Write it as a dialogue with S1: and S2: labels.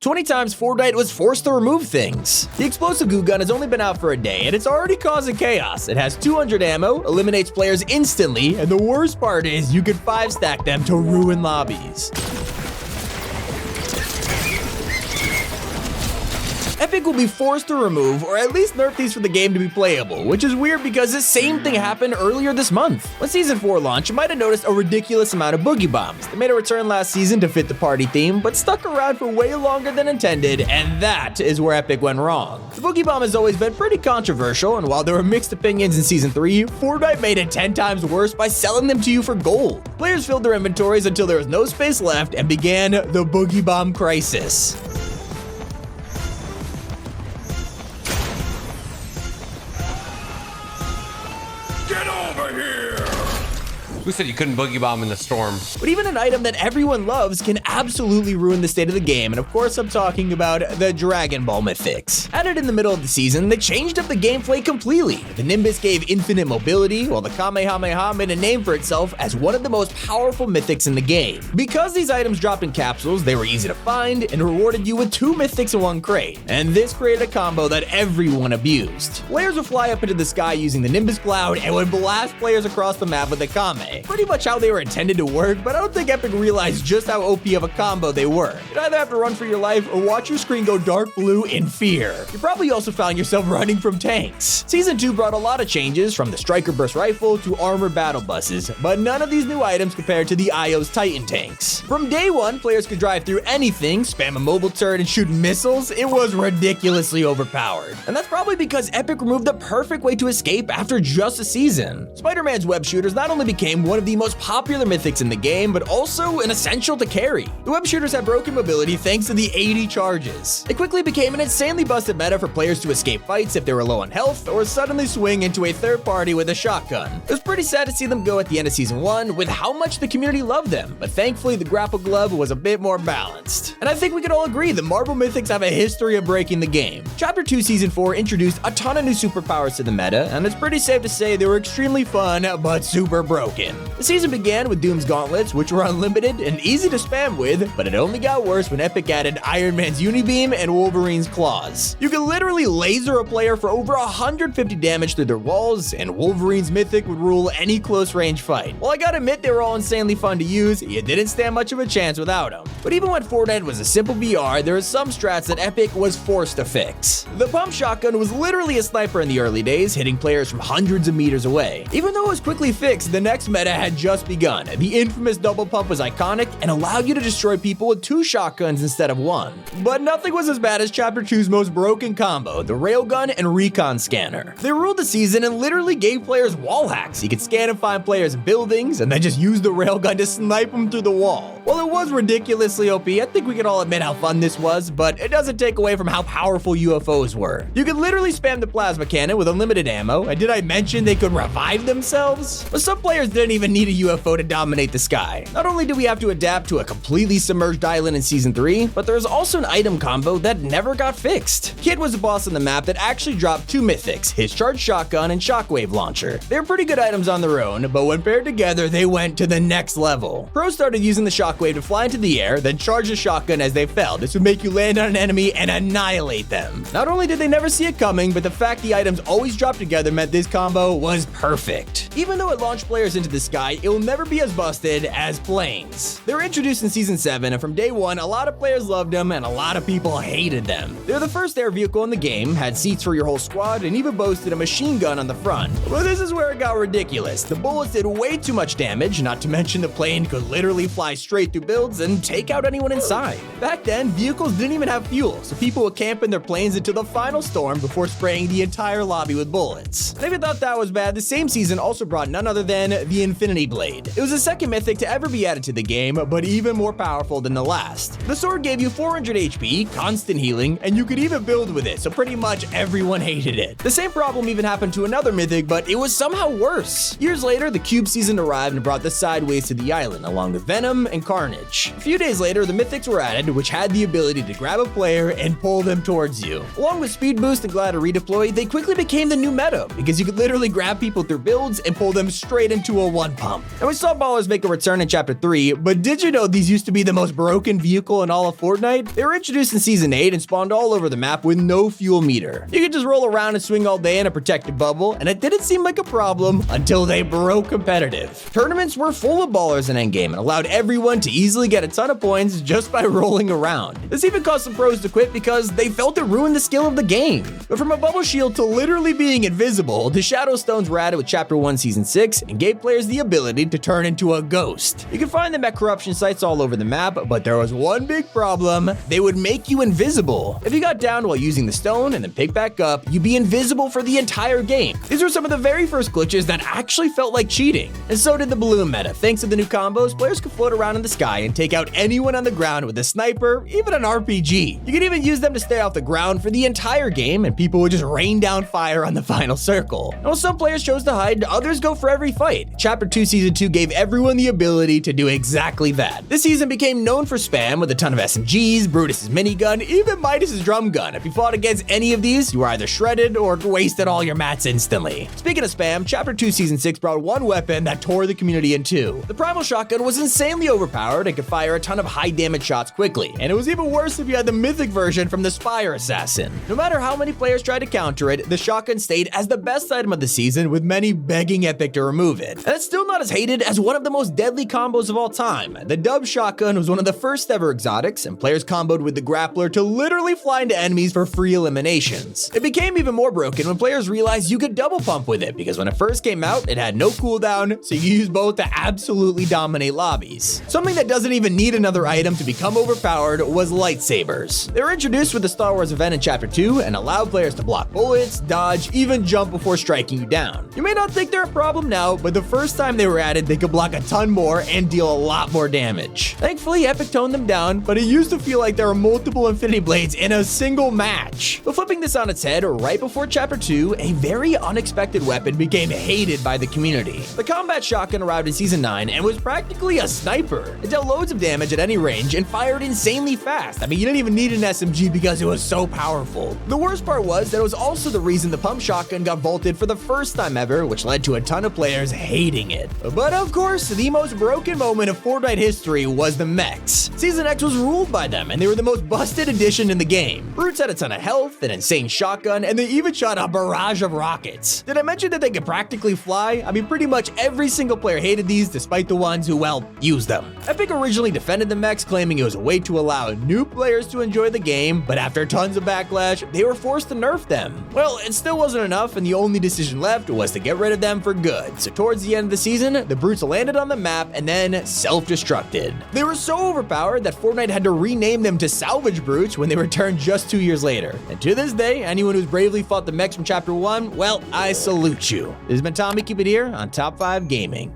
S1: 20 times Fortnite was forced to remove things. The explosive goo gun has only been out for a day and it's already causing chaos. It has 200 ammo, eliminates players instantly, and the worst part is you can 5-stack them to ruin lobbies. Epic will be forced to remove or at least nerf these for the game to be playable, which is weird because the same thing happened earlier this month. When Season 4 launched, you might have noticed a ridiculous amount of boogie bombs. They made a return last season to fit the party theme, but stuck around for way longer than intended, and that is where Epic went wrong. The boogie bomb has always been pretty controversial, and while there were mixed opinions in Season 3, Fortnite made it 10 times worse by selling them to you for gold. Players filled their inventories until there was no space left and began the boogie bomb crisis.
S2: Get over here!
S3: Who said you couldn't boogie bomb in the storm?
S1: But even an item that everyone loves can absolutely ruin the state of the game, and of course I'm talking about the Dragon Ball mythics. Added in the middle of the season, they changed up the gameplay completely. The Nimbus gave infinite mobility, while the Kamehameha made a name for itself as one of the most powerful mythics in the game. Because these items dropped in capsules, they were easy to find and rewarded you with 2 mythics in one crate, and this created a combo that everyone abused. Players would fly up into the sky using the Nimbus cloud and would blast players across the map with the Kame. Pretty much how they were intended to work, but I don't think Epic realized just how OP of a combo they were. You'd either have to run for your life or watch your screen go dark blue in fear. You probably also found yourself running from tanks. Season 2 brought a lot of changes, from the Striker Burst Rifle to armored battle buses, but none of these new items compared to the IO's Titan tanks. From day 1, players could drive through anything, spam a mobile turret and shoot missiles. It was ridiculously overpowered. And that's probably because Epic removed the perfect way to escape after just a season. Spider-Man's web shooters not only became one of the most popular mythics in the game, but also an essential to carry. The web shooters had broken mobility thanks to the 80 charges. It quickly became an insanely busted meta for players to escape fights if they were low on health or suddenly swing into a third party with a shotgun. It was pretty sad to see them go at the end of Season 1 with how much the community loved them, but thankfully the grapple glove was a bit more balanced. And I think we can all agree that Marvel mythics have a history of breaking the game. Chapter 2 Season 4 introduced a ton of new superpowers to the meta, and it's pretty safe to say they were extremely fun but super broken. The season began with Doom's gauntlets, which were unlimited and easy to spam with, but it only got worse when Epic added Iron Man's Unibeam and Wolverine's claws. You can literally laser a player for over 150 damage through their walls, and Wolverine's mythic would rule any close range fight. While I gotta admit they were all insanely fun to use, you didn't stand much of a chance without them. But even when Fortnite was a simple VR, there are some strats that Epic was forced to fix. The pump shotgun was literally a sniper in the early days, hitting players from hundreds of meters away. Even though it was quickly fixed, the next meta had just begun. The infamous double pump was iconic and allowed you to destroy people with 2 shotguns instead of 1. But nothing was as bad as Chapter 2's most broken combo, the railgun and recon scanner. They ruled the season and literally gave players wall hacks. You could scan and find players in buildings and then just use the railgun to snipe them through the wall. While it was ridiculously OP, I think we can all admit how fun this was, but it doesn't take away from how powerful UFOs were. You could literally spam the plasma cannon with unlimited ammo, and did I mention they could revive themselves? But some players didn't even need a UFO to dominate the sky. Not only do we have to adapt to a completely submerged island in Season 3, but there's also an item combo that never got fixed. Kid was a boss on the map that actually dropped 2 mythics, his charged shotgun and shockwave launcher. They're pretty good items on their own, but when paired together, they went to the next level. Pros started using the shockwave to fly into the air, then charge the shotgun as they fell. This would make you land on an enemy and annihilate them. Not only did they never see it coming, but the fact the items always dropped together meant this combo was perfect. Even though it launched players into the sky, it will never be as busted as planes. They were introduced in Season 7, and from day 1, a lot of players loved them and a lot of people hated them. They're the first air vehicle in the game, had seats for your whole squad, and even boasted a machine gun on the front. But this is where it got ridiculous. The bullets did way too much damage, not to mention the plane could literally fly straight through builds and take out anyone inside. Back then, vehicles didn't even have fuel, so people would camp in their planes until the final storm before spraying the entire lobby with bullets. And if you thought that was bad, the same season also brought none other than the Infinity Blade. It was the second mythic to ever be added to the game, but even more powerful than the last. The sword gave you 400 HP, constant healing, and you could even build with it, so pretty much everyone hated it. The same problem even happened to another mythic, but it was somehow worse. Years later, the Cube season arrived and brought the Sideways to the island, along with Venom and Carnage. A few days later, the mythics were added, which had the ability to grab a player and pull them towards you. Along with Speed Boost and Glider Redeploy, they quickly became the new meta, because you could literally grab people through builds and pull them straight into a one pump. And we saw ballers make a return in Chapter 3, but did you know these used to be the most broken vehicle in all of Fortnite? They were introduced in Season 8 and spawned all over the map with no fuel meter. You could just roll around and swing all day in a protected bubble, and it didn't seem like a problem until they broke competitive. Tournaments were full of ballers in endgame and allowed everyone to easily get a ton of points just by rolling around. This even caused some pros to quit because they felt it ruined the skill of the game. But from a bubble shield to literally being invisible, the Shadow Stones were added with Chapter 1 Season 6 and gave players the ability to turn into a ghost. You can find them at corruption sites all over the map, but there was one big problem: they would make you invisible. If you got downed while using the stone and then picked back up, you'd be invisible for the entire game. These were some of the very first glitches that actually felt like cheating. And so did the balloon meta. Thanks to the new combos, players could float around in the sky and take out anyone on the ground with a sniper, even an RPG. You could even use them to stay off the ground for the entire game, and people would just rain down fire on the final circle. And while some players chose to hide, others go for every fight. Chapter 2 Season 2 gave everyone the ability to do exactly that. This season became known for spam with a ton of SMGs, Brutus's minigun, even Midas's drum gun. If you fought against any of these, you were either shredded or wasted all your mats instantly. Speaking of spam, Chapter 2 Season 6 brought one weapon that tore the community in two. The Primal shotgun was insanely overpowered and could fire a ton of high damage shots quickly, and it was even worse if you had the mythic version from the Spire Assassin. No matter how many players tried to counter it, the shotgun stayed as the best item of the season, with many begging Epic to remove it. And it's still not as hated as one of the most deadly combos of all time. The Dub shotgun was one of the first ever exotics, and players comboed with the grappler to literally fly into enemies for free eliminations. It became even more broken when players realized you could double pump with it, because when it first came out, it had no cooldown, so you used both to absolutely dominate lobbies. Something that doesn't even need another item to become overpowered was lightsabers. They were introduced with the Star Wars event in Chapter 2 and allowed players to block bullets, dodge, even jump before striking you down. You may not think they're a problem now, but the first time they were added, they could block a ton more and deal a lot more damage. Thankfully, Epic toned them down, but it used to feel like there were multiple Infinity Blades in a single match. But flipping this on its head, right before Chapter 2, a very unexpected weapon became hated by the community. The combat shotgun arrived in Season 9 and was practically a sniper. It dealt loads of damage at any range and fired insanely fast. I mean, you didn't even need an SMG because it was so powerful. The worst part was that it was also the reason the pump shotgun got vaulted for the first time ever, which led to a ton of players hating it. But of course, the most broken moment of Fortnite history was the mechs. Season X was ruled by them, and they were the most busted addition in the game. Brutes had a ton of health, an insane shotgun, and they even shot a barrage of rockets. Did I mention that they could practically fly? I mean, pretty much every single player hated these, despite the ones who, well, used them. Epic originally defended the mechs, claiming it was a way to allow new players to enjoy the game, but after tons of backlash, they were forced to nerf them. Well, it still wasn't enough, and the only decision left was to get rid of them for good. So towards the end of the season, the brutes landed on the map and then self-destructed. They were so overpowered that Fortnite had to rename them to Salvage Brutes when they returned just 2 years later. And to this day, anyone who's bravely fought the mechs from Chapter 1, well, I salute you. This has been Tommy. Keep it here on Top 5 Gaming.